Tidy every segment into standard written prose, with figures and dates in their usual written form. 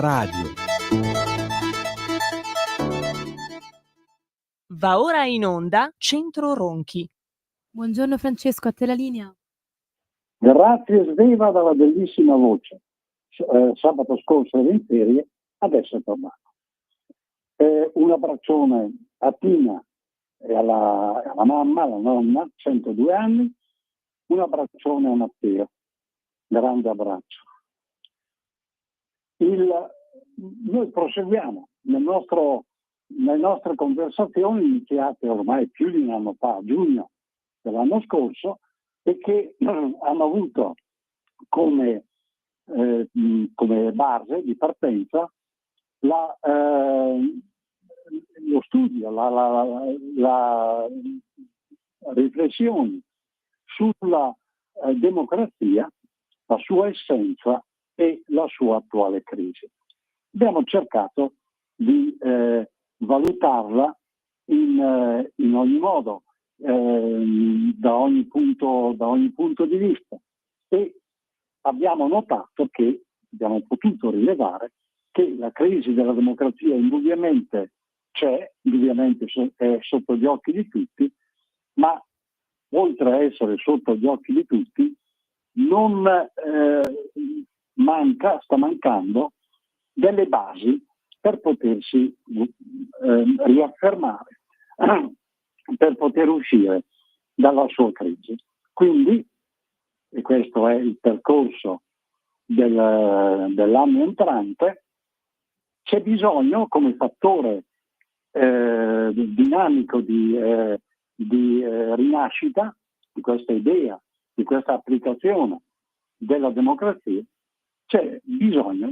Radio. Va ora in onda Centro Ronchi. Buongiorno Francesco, a te la linea. Grazie Sveva dalla bellissima voce. Sabato scorso ero in ferie, adesso è tornato. Un abbraccione a Tina e alla mamma, alla nonna, 102 anni, un abbraccione a Matteo, grande abbraccio. Noi proseguiamo nelle nostre conversazioni iniziate ormai più di un anno fa, a giugno dell'anno scorso, e che hanno avuto come base di partenza lo studio, la riflessione sulla democrazia, la sua essenza e la sua attuale crisi. Abbiamo cercato di valutarla in ogni modo, da ogni punto di vista, e abbiamo potuto rilevare che la crisi della democrazia indubbiamente c'è, indubbiamente è sotto gli occhi di tutti, ma oltre a essere sotto gli occhi di tutti sta mancando delle basi per potersi riaffermare, per poter uscire dalla sua crisi. Quindi, e questo è il percorso dell'anno entrante, c'è bisogno come fattore dinamico di rinascita di questa idea, di questa applicazione della democrazia, c'è bisogno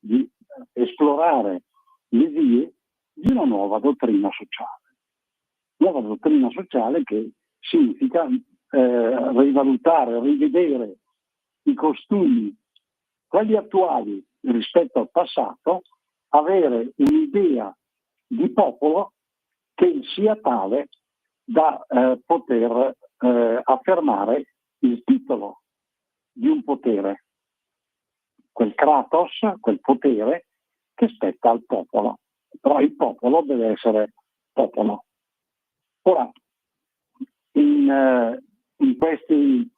di esplorare le vie di una nuova dottrina sociale. Nuova dottrina sociale che significa rivalutare, rivedere i costumi, quelli attuali rispetto al passato, avere un'idea di popolo che sia tale da poter affermare il titolo di un potere, quel kratos, quel potere che spetta al popolo. Però il popolo deve essere popolo. Ora, in questi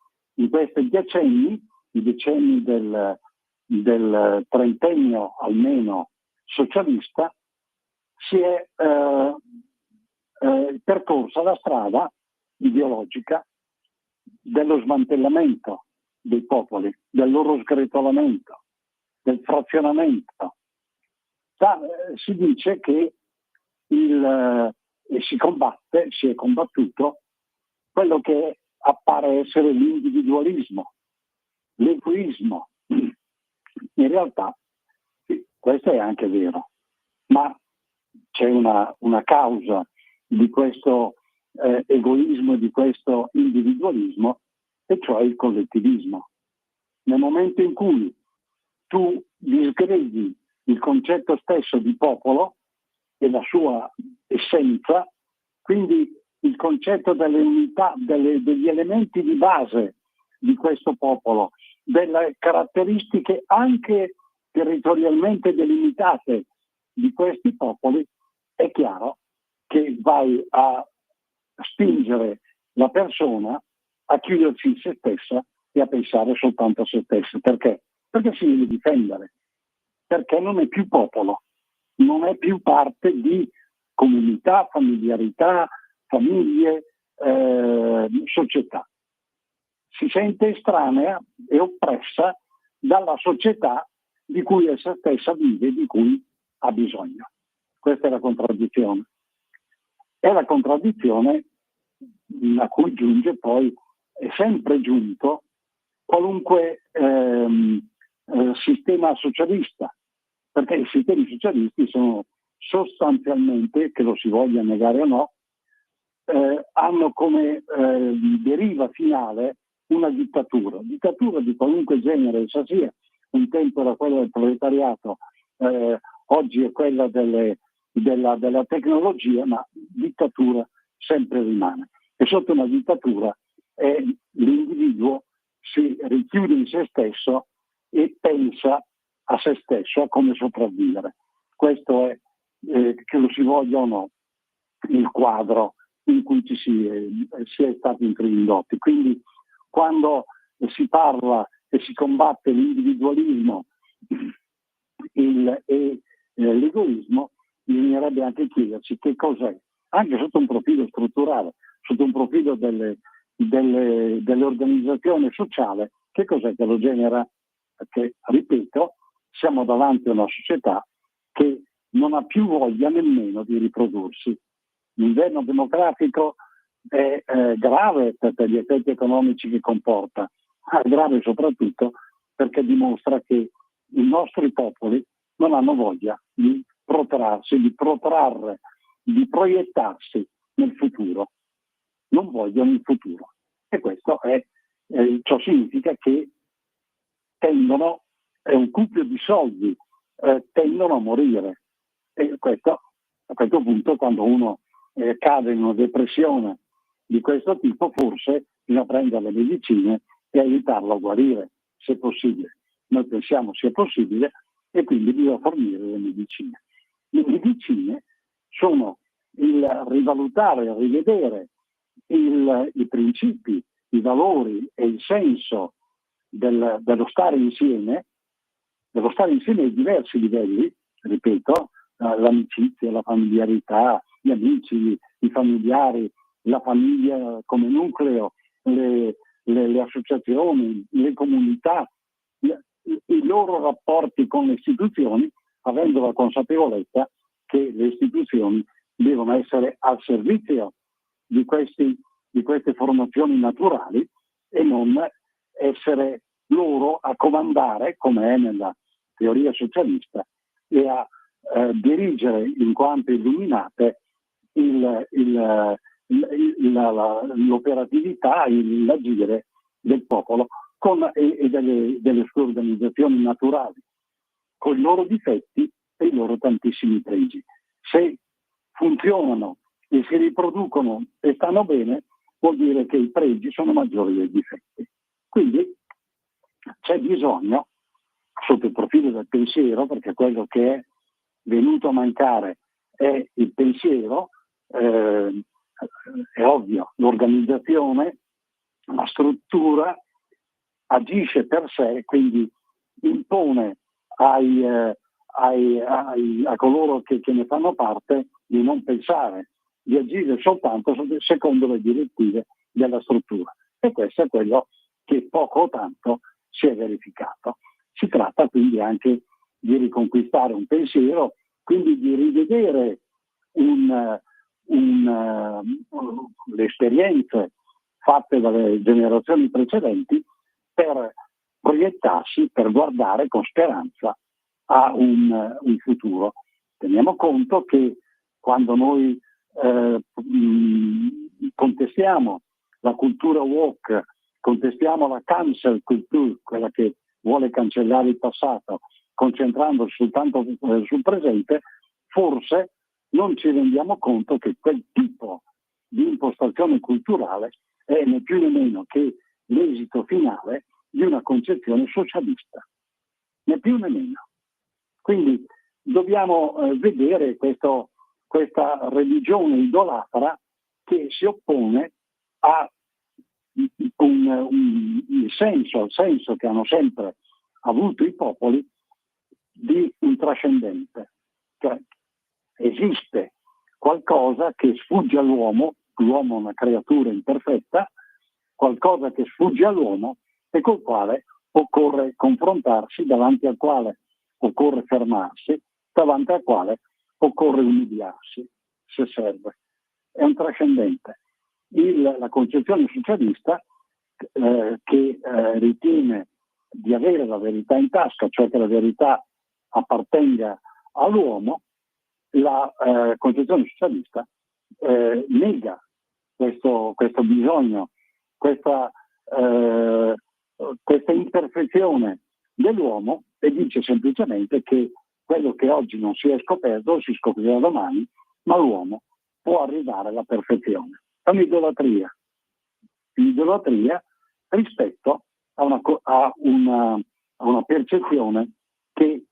decenni, i decenni del trentennio almeno socialista, si è percorsa la strada ideologica dello smantellamento dei popoli, del loro sgretolamento, del frazionamento. Si dice che si è combattuto quello che appare essere l'individualismo, l'egoismo. In realtà questo è anche vero, ma c'è una causa di questo egoismo e di questo individualismo, e cioè il collettivismo. Nel momento in cui tu disgreghi il concetto stesso di popolo e la sua essenza, quindi il concetto delle unità, degli elementi di base di questo popolo, delle caratteristiche anche territorialmente delimitate di questi popoli, è chiaro che vai a spingere la persona a chiudersi in se stessa e a pensare soltanto a se stessa. Perché? Perché si deve difendere, perché non è più popolo, non è più parte di comunità, familiarità, famiglie, società. Si sente estranea e oppressa dalla società di cui essa stessa vive, di cui ha bisogno. Questa è la contraddizione. È la contraddizione a cui giunge poi, è sempre giunto, qualunque sistema socialista, perché i sistemi socialisti sono sostanzialmente, che lo si voglia negare o no, hanno come deriva finale una dittatura di qualunque genere essa sia. Un tempo era quella del proletariato, oggi è quella della tecnologia, ma dittatura sempre rimane. E sotto una dittatura l'individuo si richiude in se stesso e pensa a se stesso, a come sopravvivere. Questo è, che lo si voglia o no, il quadro in cui si è stati introdotti. Quindi quando si parla e si combatte l'individualismo e l'egoismo, bisognerebbe anche chiedersi che cos'è, anche sotto un profilo strutturale, sotto un profilo dell'organizzazione sociale, che cos'è che lo genera? Perché, ripeto, siamo davanti a una società che non ha più voglia nemmeno di riprodursi. L'inverno demografico è grave per gli effetti economici che comporta, ma è grave soprattutto perché dimostra che i nostri popoli non hanno voglia di protrarsi, di protrarre, di proiettarsi nel futuro. Non vogliono il futuro. E questo ciò significa che tendono, è un cupio di soldi, tendono a morire. E questo, a questo punto, quando uno cade in una depressione di questo tipo, forse bisogna prendere le medicine e aiutarlo a guarire, se possibile. Noi pensiamo sia possibile e quindi bisogna fornire le medicine. Le medicine sono il rivalutare, il rivedere i principi, i valori e il senso dello stare insieme ai diversi livelli, ripeto, l'amicizia, la familiarità, gli amici, i familiari, la famiglia come nucleo, le associazioni, le comunità, i loro rapporti con le istituzioni, avendo la consapevolezza che le istituzioni devono essere al servizio di queste formazioni naturali e non essere loro a comandare, come è nella teoria socialista, e a dirigere in quanto illuminate l'operatività, l'agire del popolo e delle sue organizzazioni naturali, con i loro difetti e i loro tantissimi pregi. Se funzionano e si riproducono e stanno bene, vuol dire che i pregi sono maggiori dei difetti. Quindi c'è bisogno, sotto il profilo del pensiero, perché quello che è venuto a mancare è il pensiero, è ovvio, l'organizzazione, la struttura agisce per sé, quindi impone a coloro che ne fanno parte di non pensare, di agire soltanto secondo le direttive della struttura. E questo è quello che poco o tanto si è verificato. Si tratta quindi anche di riconquistare un pensiero, quindi di rivedere le esperienze fatte dalle generazioni precedenti per proiettarsi, per guardare con speranza a un futuro. Teniamo conto che quando noi contestiamo la cultura woke, contestiamo la cancel culture, quella che vuole cancellare il passato, concentrandosi soltanto sul presente, forse non ci rendiamo conto che quel tipo di impostazione culturale è né più né meno che l'esito finale di una concezione socialista, né più né meno. Quindi dobbiamo vedere questa religione idolatra che si oppone al senso che hanno sempre avuto i popoli di un trascendente. Cioè, esiste qualcosa che sfugge all'uomo, l'uomo è una creatura imperfetta, qualcosa che sfugge all'uomo e col quale occorre confrontarsi, davanti al quale occorre fermarsi, davanti al quale occorre umiliarsi, se serve. È un trascendente. La concezione socialista che ritiene di avere la verità in tasca, cioè che la verità appartenga all'uomo, la concezione socialista nega questo bisogno, questa imperfezione dell'uomo e dice semplicemente che quello che oggi non si è scoperto si scoprirà domani, ma l'uomo può arrivare alla perfezione. È un'idolatria rispetto a una percezione che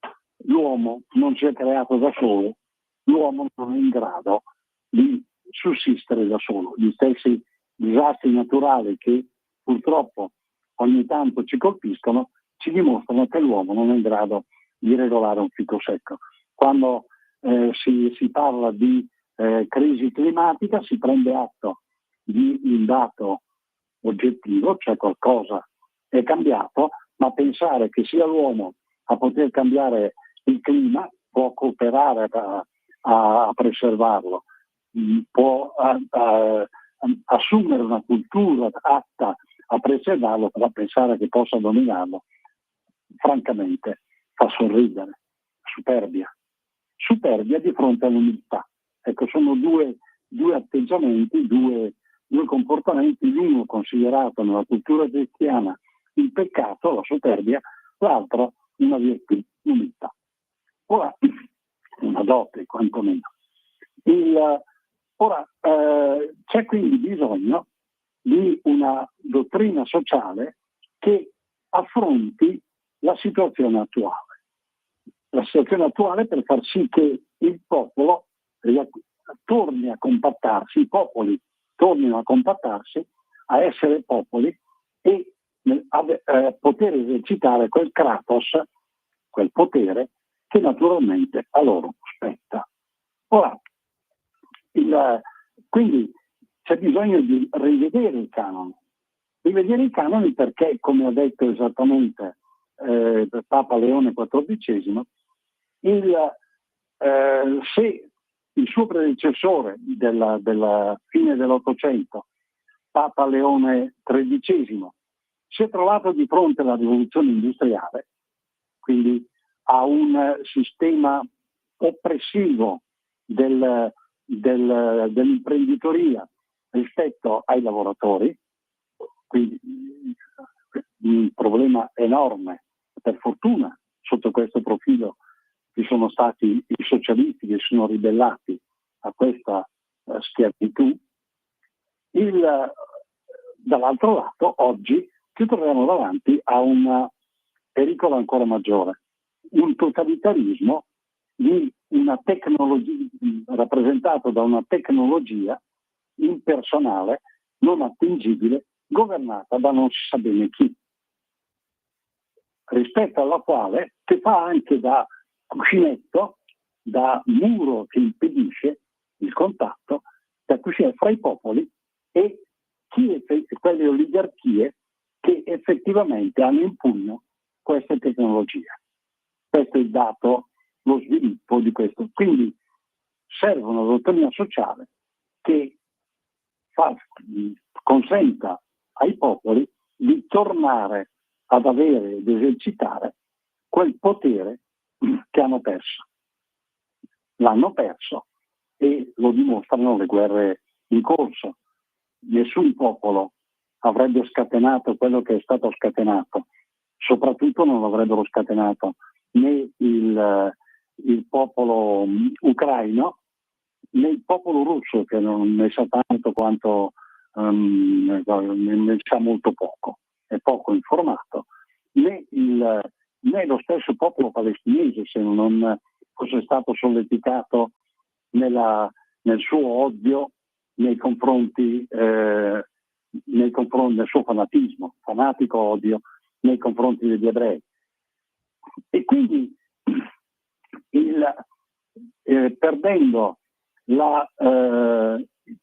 l'uomo non si è creato da solo, l'uomo non è in grado di sussistere da solo. Gli stessi disastri naturali che purtroppo ogni tanto ci colpiscono ci dimostrano che l'uomo non è in grado di regolare un fico secco. Quando si parla di crisi climatica si prende atto di un dato oggettivo, cioè qualcosa è cambiato, ma pensare che sia l'uomo a poter cambiare il clima può cooperare a preservarlo, può assumere una cultura atta a preservarlo, però pensare che possa dominarlo, francamente, fa sorridere. Superbia di fronte all'umiltà. Ecco, sono due atteggiamenti, due comportamenti, l'uno considerato nella cultura cristiana il peccato, la superbia, l'altro una virtù, l'umiltà. Ora, una dote quantomeno. C'è quindi bisogno di una dottrina sociale che affronti la situazione attuale. La situazione attuale per far sì che il popolo torni a compattarsi, i popoli tornino a compattarsi, a essere popoli e a poter esercitare quel kratos, quel potere che naturalmente a loro spetta. Ora, quindi c'è bisogno di rivedere i canoni. Rivedere i canoni perché, come ha detto esattamente Papa Leone XIV, se il suo predecessore della fine dell'Ottocento, Papa Leone XIII, si è trovato di fronte alla rivoluzione industriale, quindi a un sistema oppressivo dell'imprenditoria rispetto ai lavoratori, quindi un problema enorme. Per fortuna sotto questo profilo ci sono stati i socialisti che si sono ribellati a questa schiavitù. Dall'altro lato oggi ci troviamo davanti a un pericolo ancora maggiore, un totalitarismo di una tecnologia rappresentato da una tecnologia impersonale, non attingibile, governata da non si sa bene chi, rispetto alla quale, che fa anche da cuscinetto, da muro che impedisce il contatto, da cuscinetto fra i popoli e quelle oligarchie che effettivamente hanno in pugno queste tecnologie. Questo è il dato, lo sviluppo di questo. Quindi serve una dottrina sociale che consenta ai popoli di tornare ad avere ed esercitare quel potere che hanno perso. L'hanno perso e lo dimostrano le guerre in corso. Nessun popolo avrebbe scatenato quello che è stato scatenato, soprattutto non l'avrebbero scatenato né il popolo ucraino né il popolo russo, che non ne sa tanto quanto ne sa molto poco, è poco informato, né lo stesso popolo palestinese, se non fosse stato solleticato nel suo odio nei confronti del suo fanatico odio nei confronti degli ebrei. E quindi perdendo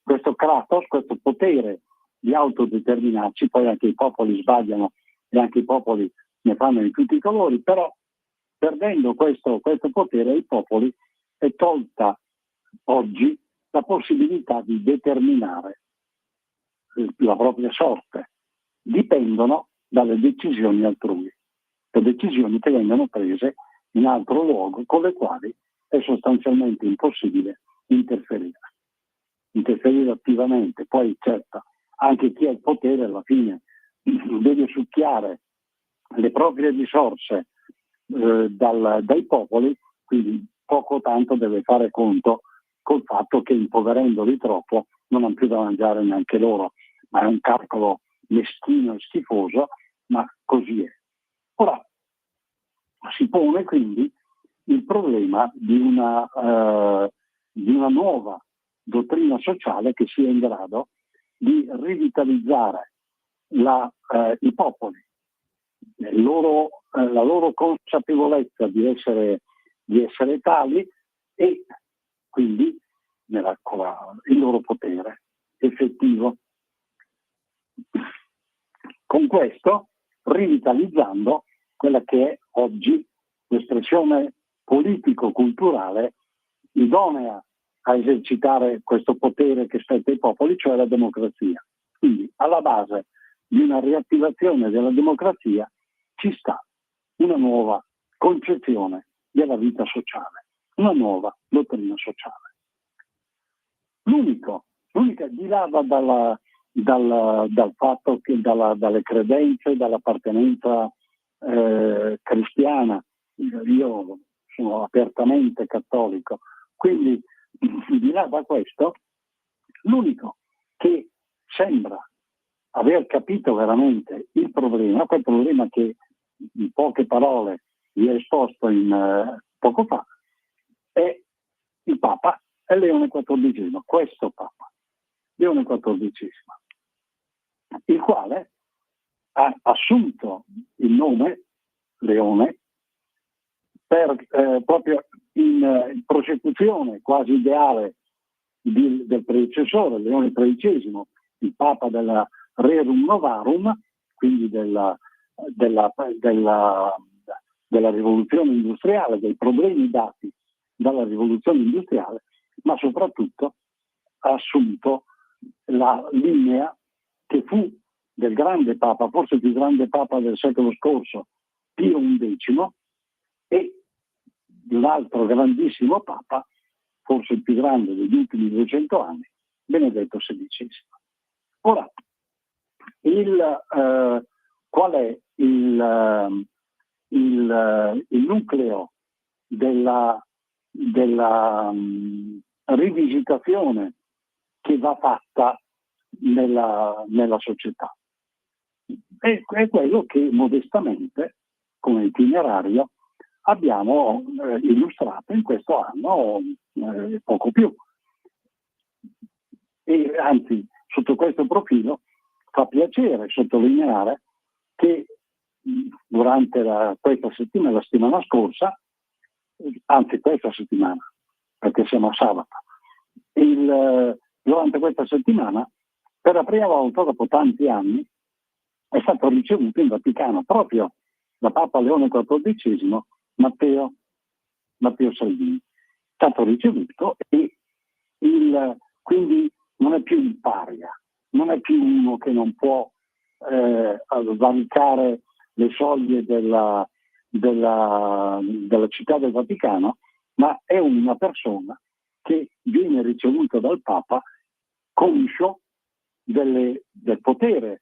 questo kratos, questo potere di autodeterminarci, poi anche i popoli sbagliano e anche i popoli ne fanno di tutti i colori, però perdendo questo potere ai popoli è tolta oggi la possibilità di determinare la propria sorte. Dipendono dalle decisioni altrui, le decisioni che vengono prese in altro luogo, con le quali è sostanzialmente impossibile interferire attivamente. Poi certo, anche chi ha il potere alla fine deve succhiare le proprie risorse dai popoli, quindi poco o tanto deve fare conto col fatto che impoverendoli troppo non hanno più da mangiare neanche loro, ma è un calcolo meschino e schifoso, ma così è. Ora, si pone quindi il problema di una nuova dottrina sociale che sia in grado di rivitalizzare i popoli, la loro consapevolezza di essere tali e quindi il loro potere effettivo. Con questo rivitalizzando quella che è oggi l'espressione politico-culturale idonea a esercitare questo potere che spetta ai popoli, cioè la democrazia. Quindi alla base di una riattivazione della democrazia ci sta una nuova concezione della vita sociale, una nuova dottrina sociale. L'unica di là dal fatto che dalle credenze, dall'appartenenza cristiana, io sono apertamente cattolico, quindi di là da questo, l'unico che sembra aver capito veramente il problema, quel problema che in poche parole vi ho esposto poco fa, è il Papa, è Leone XIV, questo Papa, Leone XIV, il quale ha assunto il nome Leone proprio in prosecuzione quasi ideale del predecessore, Leone XIII, il Papa della Rerum Novarum, quindi della rivoluzione industriale, dei problemi dati dalla rivoluzione industriale, ma soprattutto ha assunto la linea che fu del grande Papa, forse il più grande Papa del secolo scorso, Pio XI, e di un altro grandissimo Papa, forse il più grande degli ultimi 200 anni, Benedetto XVI. Ora, qual è il nucleo della rivisitazione che va fatta nella società? È quello che modestamente, come itinerario, abbiamo illustrato in questo anno, poco più. E anzi, sotto questo profilo, fa piacere sottolineare che durante questa settimana, la settimana scorsa, anzi questa settimana, perché siamo a sabato, durante questa settimana, per la prima volta dopo tanti anni, è stato ricevuto in Vaticano proprio da Papa Leone XIV Matteo Salvini. È stato ricevuto e quindi non è più un paria, non è più uno che non può valicare le soglie della città del Vaticano, ma è una persona che viene ricevuta dal Papa conscio del potere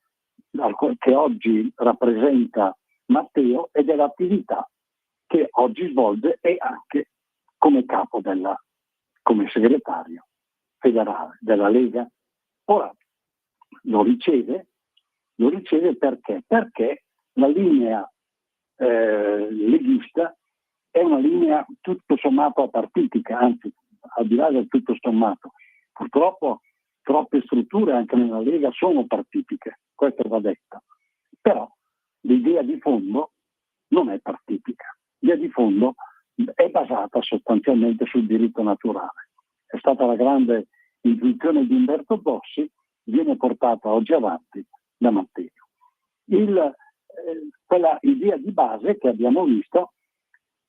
che oggi rappresenta Matteo e dell'attività che oggi svolge e anche come capo come segretario federale della Lega. Ora lo riceve perché? Perché la linea leghista è una linea tutto sommato apartitica, anzi al di là del tutto sommato. Purtroppo troppe strutture anche nella Lega sono partitiche, questo va detto. Però l'idea di fondo non è partitica. L'idea di fondo è basata sostanzialmente sul diritto naturale. È stata la grande intuizione di Umberto Bossi, viene portata oggi avanti da Matteo. Quella idea di base che abbiamo visto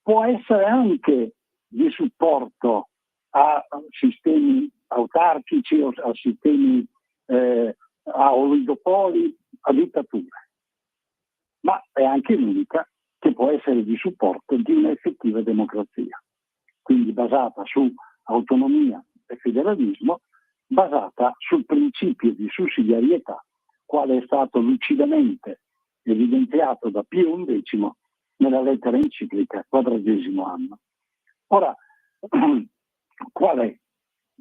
può essere anche di supporto a sistemi autarchici, a sistemi a oligopoli, a dittature, ma è anche l'unica che può essere di supporto di un'effettiva democrazia, quindi basata su autonomia e federalismo, basata sul principio di sussidiarietà, quale è stato lucidamente evidenziato da Pio XI nella lettera enciclica 40° anno. Ora, qual è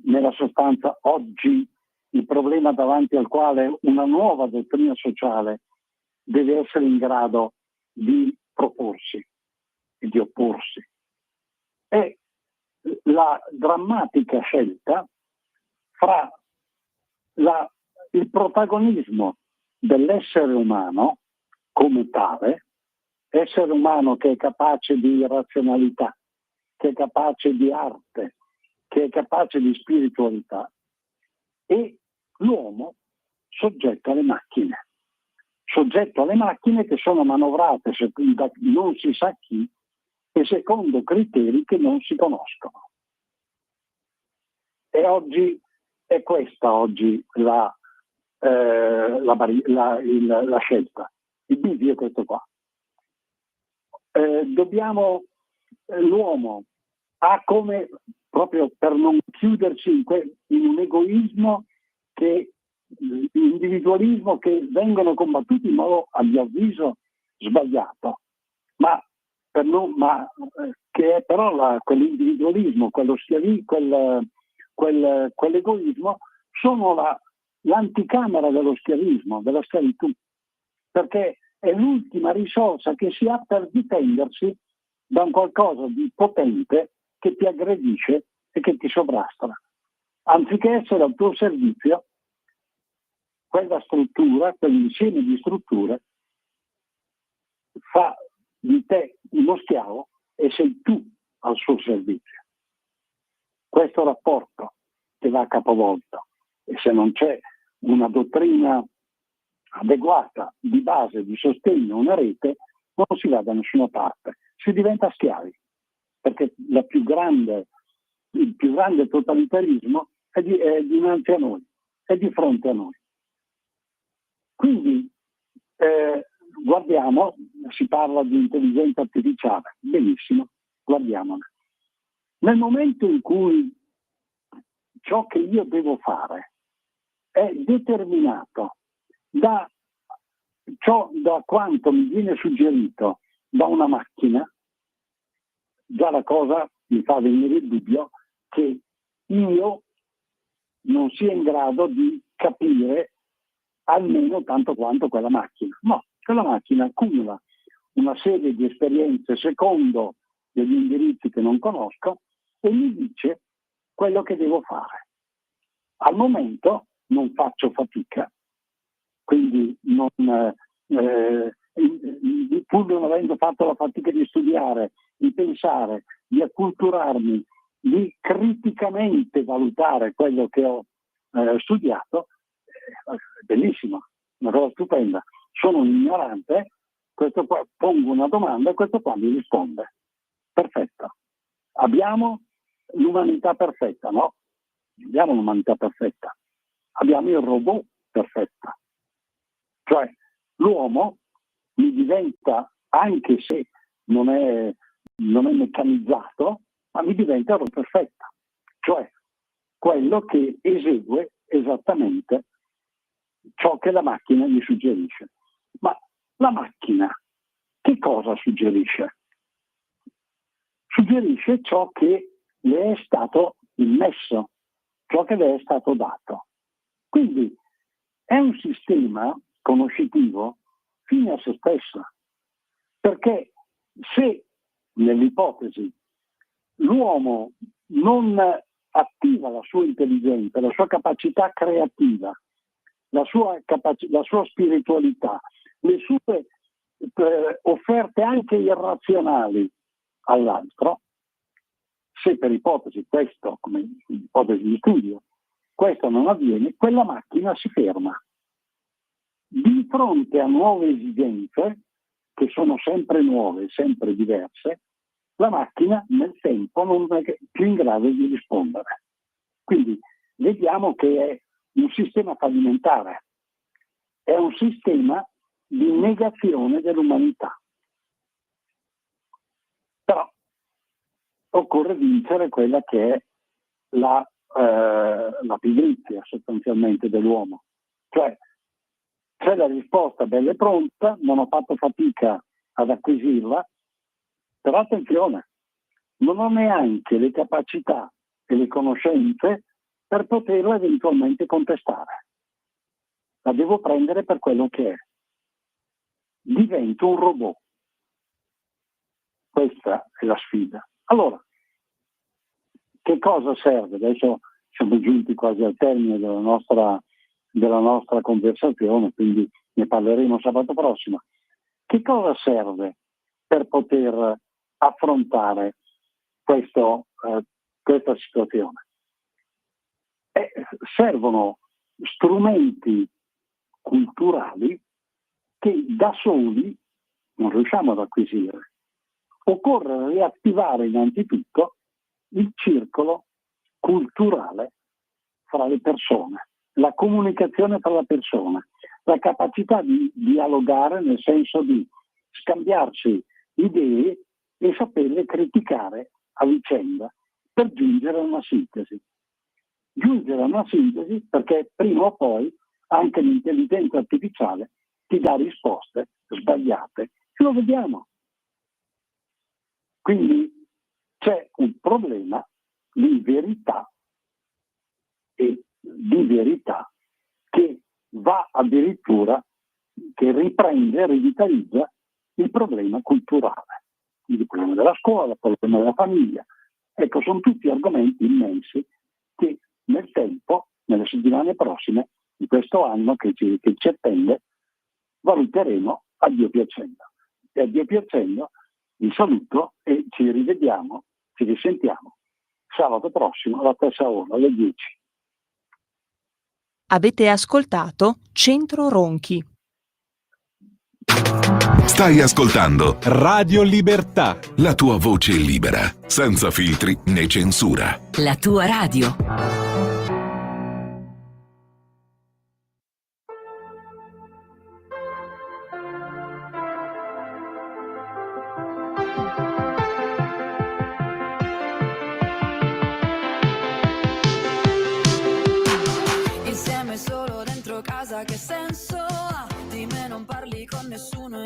nella sostanza oggi il problema davanti al quale una nuova dottrina sociale deve essere in grado di proporsi? e di opporsi. È la drammatica scelta fra il protagonismo dell'essere umano come tale, essere umano che è capace di razionalità, che è capace di arte, che è capace di spiritualità, e l'uomo soggetto alle macchine. Soggetto alle macchine che sono manovrate da non si sa chi e secondo criteri che non si conoscono. E oggi è questa la scelta. Il bivio è questo qua. L'uomo ha come, proprio per non chiuderci in un egoismo, individualismo che vengono combattuti in modo, a mio avviso, sbagliato, che è però quell'individualismo, quell'egoismo sono l'anticamera dello schiavismo, della schiavitù, perché è l'ultima risorsa che si ha per difendersi da un qualcosa di potente che ti aggredisce e che ti sovrasta. Anziché essere al tuo servizio, quella struttura, quell'insieme di strutture fa di te uno schiavo e sei tu al suo servizio. Questo rapporto che va capovolto, e se non c'è una dottrina adeguata di base, di sostegno, una rete, non si va da nessuna parte, si diventa schiavi, perché il più grande totalitarismo è dinanzi a noi, è di fronte a noi. Quindi guardiamo, si parla di intelligenza artificiale, benissimo, guardiamola. Nel momento in cui ciò che io devo fare è determinato da quanto mi viene suggerito da una macchina, già la cosa mi fa venire il dubbio che io non sia in grado di capire almeno tanto quanto quella macchina. No, quella macchina accumula una serie di esperienze secondo degli indirizzi che non conosco e mi dice quello che devo fare. Al momento non faccio fatica, quindi pur non avendo fatto la fatica di studiare, di pensare, di acculturarmi, di criticamente valutare quello che ho studiato, bellissimo, una cosa stupenda. Sono un ignorante, questo qua, pongo una domanda e questo qua mi risponde. Perfetto. Abbiamo l'umanità perfetta, no? Abbiamo l'umanità perfetta. Abbiamo il robot perfetto. Cioè l'uomo mi diventa, anche se non è meccanizzato, ma mi diventa il robot perfetto. Cioè quello che esegue esattamente ciò che la macchina gli suggerisce. Ma la macchina che cosa suggerisce? Suggerisce ciò che le è stato immesso, ciò che le è stato dato. Quindi è un sistema conoscitivo fine a se stesso, perché se nell'ipotesi l'uomo non attiva la sua intelligenza, la sua capacità creativa, la sua spiritualità, le sue offerte anche irrazionali all'altro, se per ipotesi questo, come ipotesi di studio, questo non avviene, quella macchina si ferma. Di fronte a nuove esigenze, che sono sempre nuove, sempre diverse, la macchina nel tempo non è più in grado di rispondere. Quindi vediamo che è un sistema fallimentare, è un sistema di negazione dell'umanità. Però occorre vincere quella che è la pigrizia sostanzialmente dell'uomo. Cioè c'è la risposta bella e pronta, non ho fatto fatica ad acquisirla, però attenzione, non ho neanche le capacità e le conoscenze per poterla eventualmente contestare. La devo prendere per quello che è. Divento un robot. Questa è la sfida. Allora, che cosa serve? Adesso siamo giunti quasi al termine della nostra conversazione, quindi ne parleremo sabato prossimo. Che cosa serve per poter affrontare questa situazione? Servono strumenti culturali che da soli non riusciamo ad acquisire. Occorre riattivare innanzitutto il circolo culturale fra le persone, la comunicazione tra le persone, la capacità di dialogare nel senso di scambiarci idee e saperle criticare a vicenda per giungere a una sintesi. Giungere a una sintesi perché prima o poi anche l'intelligenza artificiale ti dà risposte sbagliate. E lo vediamo. Quindi c'è un problema di verità che va addirittura, che riprende, rivitalizza il problema culturale, il problema della scuola, il problema della famiglia. Ecco, sono tutti argomenti immensi che nel tempo, nelle settimane prossime di questo anno che ci attende, valuteremo a Dio piacendo. E a Dio piacendo vi saluto e ci rivediamo, ci risentiamo sabato prossimo alla stessa ora, alle 10. Avete ascoltato Centro Ronchi. Stai ascoltando Radio Libertà. la tua voce libera, senza filtri né censura. La tua radio. Insieme solo dentro casa, che senso ha? Di me non parli con nessuno.